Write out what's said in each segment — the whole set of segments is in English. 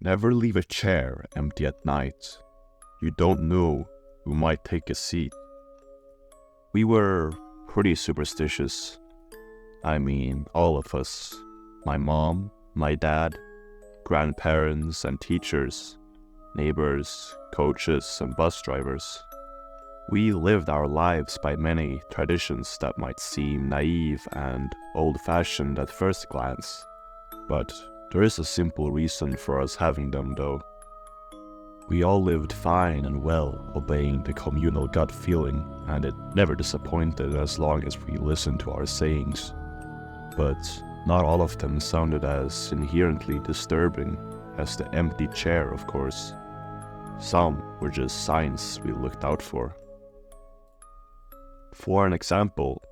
Never leave a chair empty at night. You don't know who might take a seat. We were pretty superstitious. I mean, all of us. My mom, my dad, grandparents and teachers, neighbors, coaches and bus drivers. We lived our lives by many traditions that might seem naive and old-fashioned at first glance. But there is a simple reason for us having them though. We all lived fine and well, obeying the communal gut feeling, and it never disappointed as long as we listened to our sayings. But not all of them sounded as inherently disturbing as the empty chair, of course. Some were just signs we looked out for. For an example,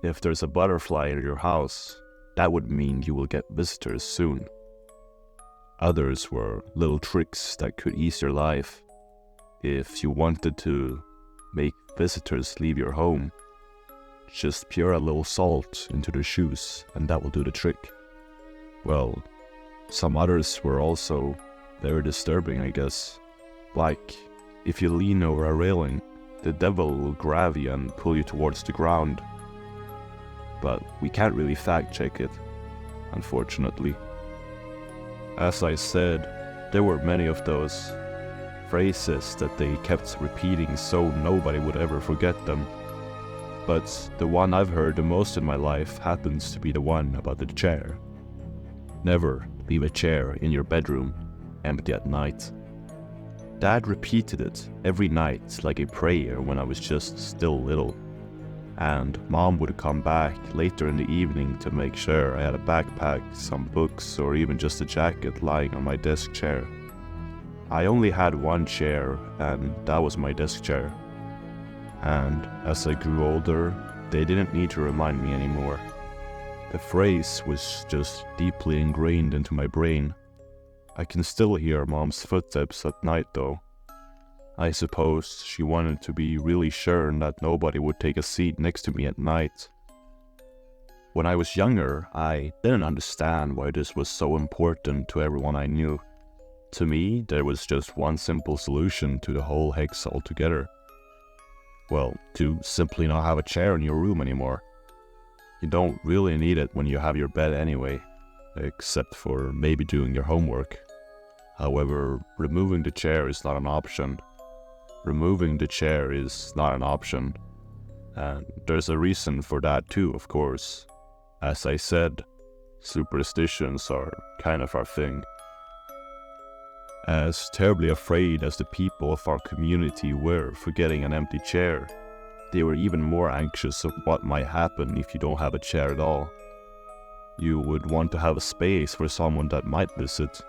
if there's a butterfly in your house, that would mean you will get visitors soon. Others were little tricks that could ease your life. If you wanted to make visitors leave your home, just pour a little salt into their shoes and that will do the trick. Well, some others were also very disturbing, I guess. Like, if you lean over a railing, the devil will grab you and pull you towards the ground. But we can't really fact check it, unfortunately. As I said, there were many of those phrases that they kept repeating so nobody would ever forget them. But the one I've heard the most in my life happens to be the one about the chair. Never leave a chair in your bedroom empty at night. Dad repeated it every night like a prayer when I was just still little. And Mom would come back later in the evening to make sure I had a backpack, some books, or even just a jacket lying on my desk chair. I only had one chair, and that was my desk chair. And as I grew older, they didn't need to remind me anymore. The phrase was just deeply ingrained into my brain. I can still hear Mom's footsteps at night though. I suppose she wanted to be really sure that nobody would take a seat next to me at night. When I was younger, I didn't understand why this was so important to everyone I knew. To me, there was just one simple solution to the whole hex altogether. Well, to simply not have a chair in your room anymore. You don't really need it when you have your bed anyway, except for maybe doing your homework. However, removing the chair is not an option. Removing the chair is not an option. And there's a reason for that too, of course. As I said, superstitions are kind of our thing. As terribly afraid as the people of our community were for getting an empty chair, they were even more anxious of what might happen if you don't have a chair at all. You would want to have a space for someone that might visit.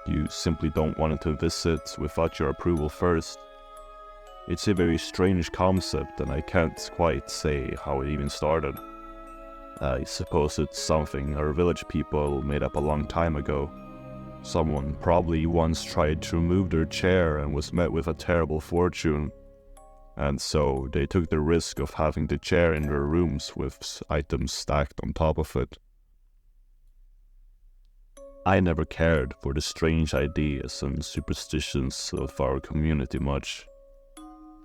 You simply don't want to visit without your approval first. It's a very strange concept and I can't quite say how it even started. I suppose it's something our village people made up a long time ago. Someone probably once tried to remove their chair and was met with a terrible fortune. And so they took the risk of having the chair in their rooms with items stacked on top of it. I never cared for the strange ideas and superstitions of our community much.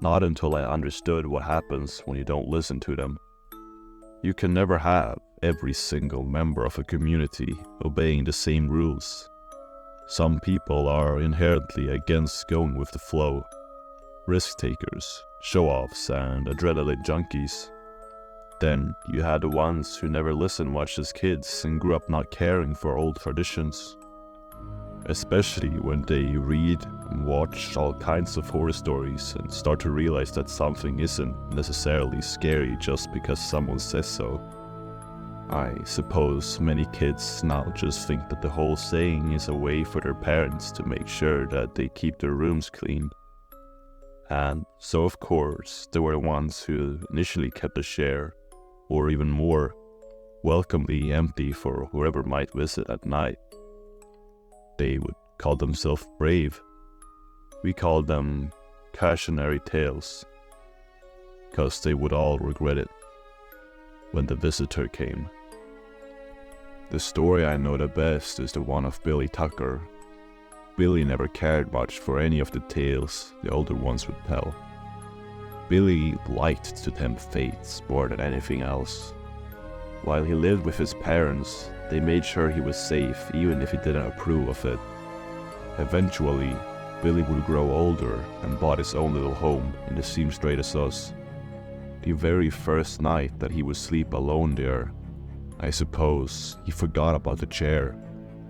Not until I understood what happens when you don't listen to them. You can never have every single member of a community obeying the same rules. Some people are inherently against going with the flow. Risk takers, show-offs, and adrenaline junkies. Then you had the ones who never listened much as kids and grew up not caring for old traditions. Especially when they read and watch all kinds of horror stories and start to realize that something isn't necessarily scary just because someone says so. I suppose many kids now just think that the whole saying is a way for their parents to make sure that they keep their rooms clean. And so of course, there were the ones who initially kept the chair, or even more, welcomely empty for whoever might visit at night. They would call themselves brave. We called them cautionary tales, 'cause they would all regret it when the visitor came. The story I know the best is the one of Billy Tucker. Billy never cared much for any of the tales the older ones would tell. Billy liked to tempt fate more than anything else. While he lived with his parents, they made sure he was safe even if he didn't approve of it. Eventually, Billy would grow older and bought his own little home in the same street as us. The very first night that he would sleep alone there, I suppose he forgot about the chair,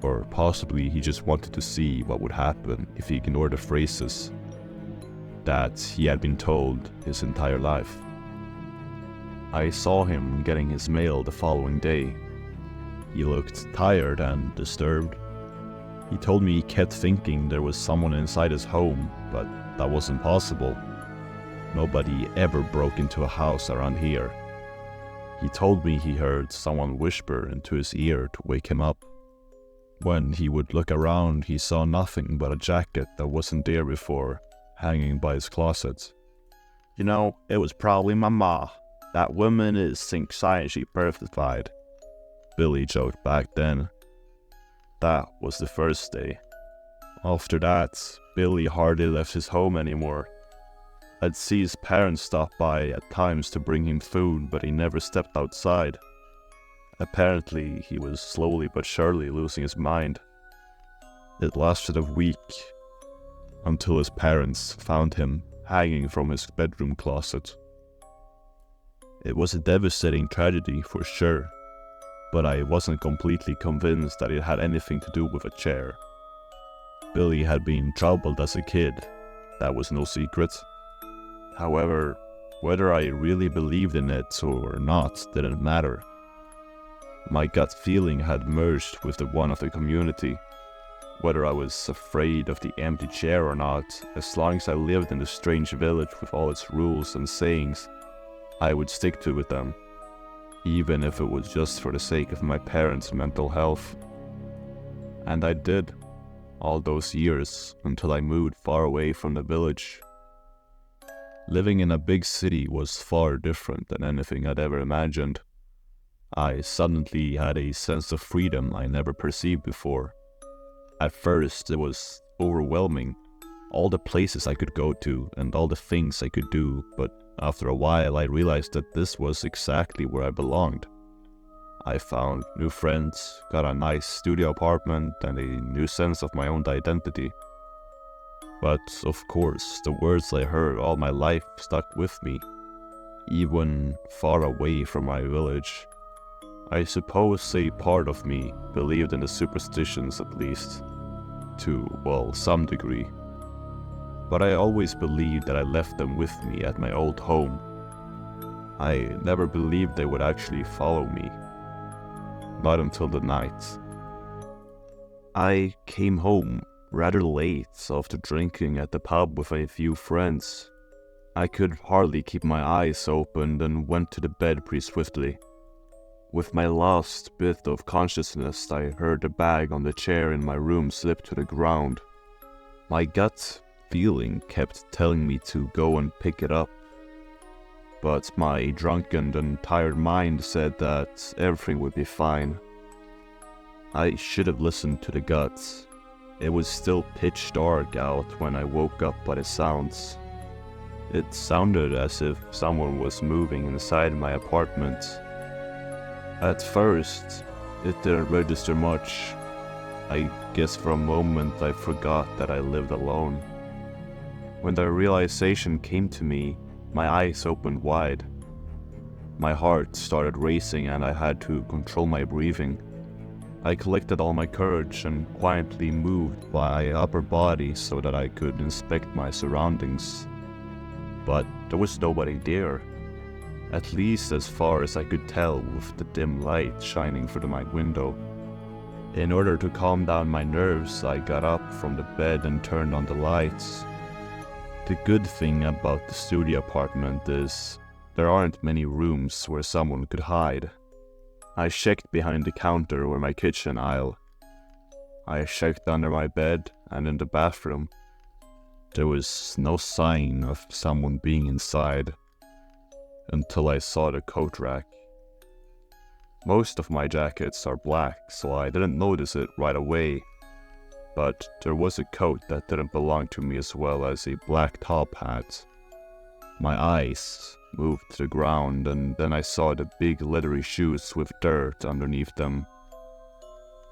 or possibly he just wanted to see what would happen if he ignored the phrases that he had been told his entire life. I saw him getting his mail the following day. He looked tired and disturbed. He told me he kept thinking there was someone inside his home, but that wasn't possible. Nobody ever broke into a house around here. He told me he heard someone whisper into his ear to wake him up. When he would look around, he saw nothing but a jacket that wasn't there before, hanging by his closet. You know, it was probably my ma. That woman is anxiety personified, Billy joked back then. That was the first day. After that, Billy hardly left his home anymore. I'd see his parents stop by at times to bring him food, but he never stepped outside. Apparently, he was slowly but surely losing his mind. It lasted a week, until his parents found him hanging from his bedroom closet. It was a devastating tragedy for sure, but I wasn't completely convinced that it had anything to do with a chair. Billy had been troubled as a kid, that was no secret. However, whether I really believed in it or not didn't matter. My gut feeling had merged with the one of the community. Whether I was afraid of the empty chair or not, as long as I lived in the strange village with all its rules and sayings, I would stick to with them, even if it was just for the sake of my parents' mental health. And I did, all those years, until I moved far away from the village. Living in a big city was far different than anything I'd ever imagined. I suddenly had a sense of freedom I never perceived before. At first, it was overwhelming, all the places I could go to and all the things I could do, but after a while I realized that this was exactly where I belonged. I found new friends, got a nice studio apartment, and a new sense of my own identity. But of course, the words I heard all my life stuck with me, even far away from my village. I suppose a part of me believed in the superstitions at least, to, well, some degree. But I always believed that I left them with me at my old home. I never believed they would actually follow me. Not until the night. I came home rather late after drinking at the pub with a few friends. I could hardly keep my eyes open and went to the bed pretty swiftly. With my last bit of consciousness, I heard the bag on the chair in my room slip to the ground. My gut feeling kept telling me to go and pick it up, but my drunken and tired mind said that everything would be fine. I should have listened to the gut. It was still pitch dark out when I woke up by the sounds. It sounded as if someone was moving inside my apartment. At first, it didn't register much. I guess for a moment I forgot that I lived alone. When the realization came to me, my eyes opened wide. My heart started racing and I had to control my breathing. I collected all my courage and quietly moved my upper body so that I could inspect my surroundings. But there was nobody there. At least as far as I could tell with the dim light shining through my window. In order to calm down my nerves, I got up from the bed and turned on the lights. The good thing about the studio apartment is there aren't many rooms where someone could hide. I checked behind the counter or my kitchen aisle. I checked under my bed and in the bathroom. There was no sign of someone being inside. Until I saw the coat rack. Most of my jackets are black, so I didn't notice it right away. but there was a coat that didn't belong to me as well as a black top hat. My eyes moved to the ground, and then I saw the big leathery shoes with dirt underneath them.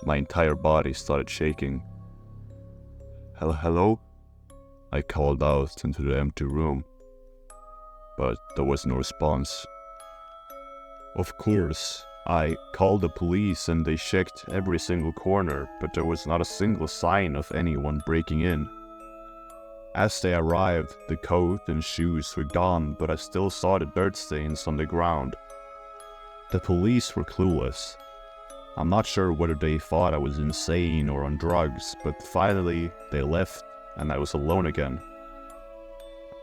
My entire body started shaking. Hello? I called out into the empty room, but there was no response. Of course, I called the police and they checked every single corner, but there was not a single sign of anyone breaking in. As they arrived, the coat and shoes were gone, but I still saw the dirt stains on the ground. The police were clueless. I'm not sure whether they thought I was insane or on drugs, but finally they left and I was alone again.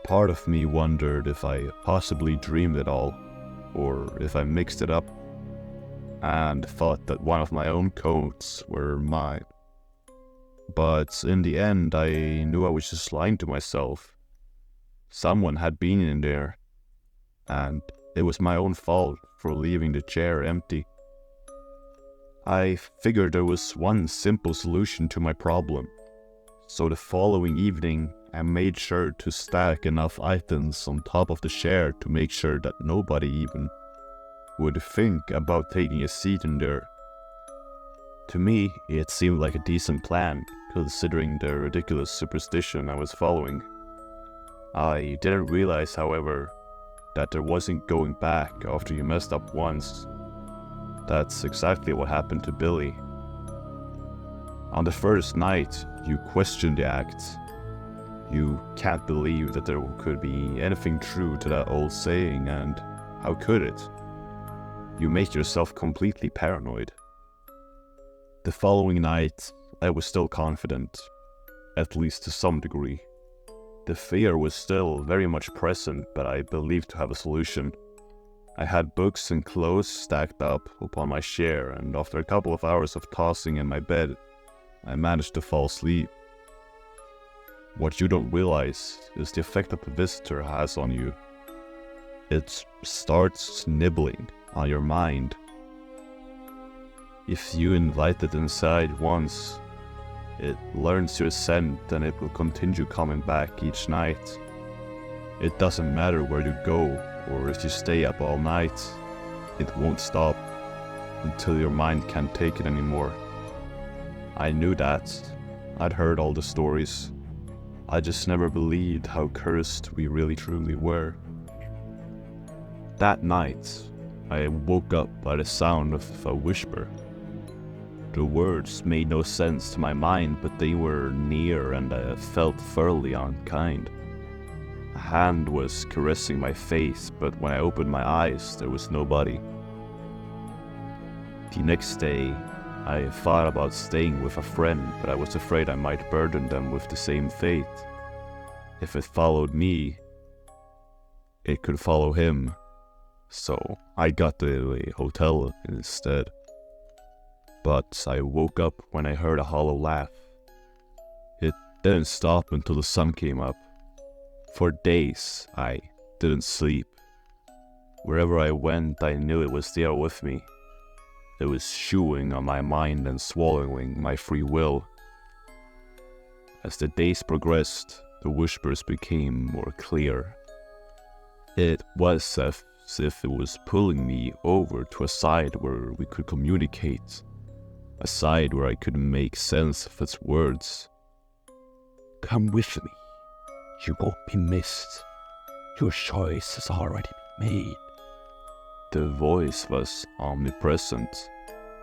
Part of me wondered if I possibly dreamed it all, or if I mixed it up, and thought that one of my own coats were mine. But in the end, I knew I was just lying to myself. Someone had been in there, and it was my own fault for leaving the chair empty. I figured there was one simple solution to my problem, so the following evening I made sure to stack enough items on top of the chair to make sure that nobody even would think about taking a seat in there. To me, it seemed like a decent plan, considering the ridiculous superstition I was following. I didn't realize, however, that there wasn't going back after you messed up once. That's exactly what happened to Billy. On the first night, you questioned the act. You can't believe that there could be anything true to that old saying, and how could it? You make yourself completely paranoid. The following night, I was still confident, at least to some degree. The fear was still very much present, but I believed to have a solution. I had books and clothes stacked up upon my chair, and after a couple of hours of tossing in my bed, I managed to fall asleep. What you don't realize is the effect that the visitor has on you. It starts nibbling on your mind. If you invite it inside once, it learns your scent and it will continue coming back each night. It doesn't matter where you go or if you stay up all night, it won't stop until your mind can't take it anymore. I knew that. I'd heard all the stories. I just never believed how cursed we really truly were. That night, I woke up by the sound of a whisper. The words made no sense to my mind, but they were near and I felt thoroughly unkind. A hand was caressing my face, but when I opened my eyes, there was nobody. The next day, I thought about staying with a friend, but I was afraid I might burden them with the same fate. If it followed me, it could follow him. So I got to a hotel instead. But I woke up when I heard a hollow laugh. It didn't stop until the sun came up. For days, I didn't sleep. Wherever I went, I knew it was there with me. It was chewing on my mind and swallowing my free will. As the days progressed, the whispers became more clear. It was as if it was pulling me over to a side where we could communicate, a side where I could make sense of its words. Come with me. You won't be missed. Your choice has already been made. The voice was omnipresent.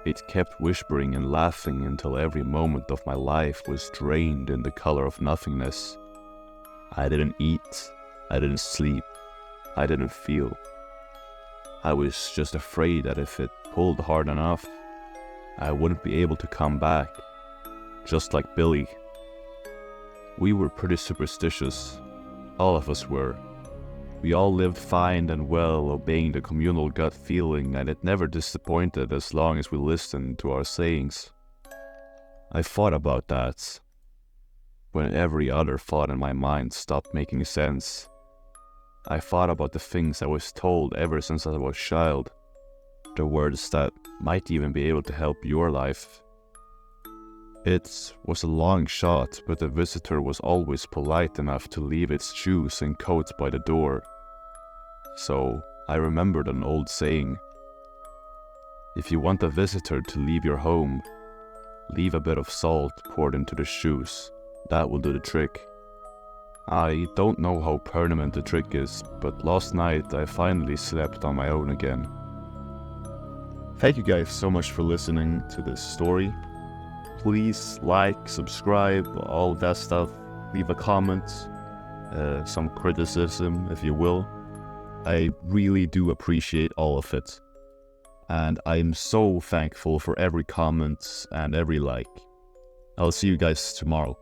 It kept whispering and laughing until every moment of my life was drained in the color of nothingness. I didn't eat, I didn't sleep, I didn't feel. I was just afraid that if it pulled hard enough, I wouldn't be able to come back, just like Billy. We were pretty superstitious, all of us were. We all lived fine and well, obeying the communal gut feeling, and it never disappointed as long as we listened to our sayings. I thought about that. When every other thought in my mind stopped making sense, I thought about the things I was told ever since I was a child, the words that might even be able to help your life. It was a long shot, but the visitor was always polite enough to leave its shoes and coat by the door. So I remembered an old saying: if you want a visitor to leave your home, leave a bit of salt poured into the shoes. That will do the trick. I don't know how permanent the trick is, but last night I finally slept on my own again. Thank you guys so much for listening to this story. Please like, subscribe, all of that stuff. Leave a comment, some criticism if you will. I really do appreciate all of it. And I'm so thankful for every comment and every like. I'll see you guys tomorrow.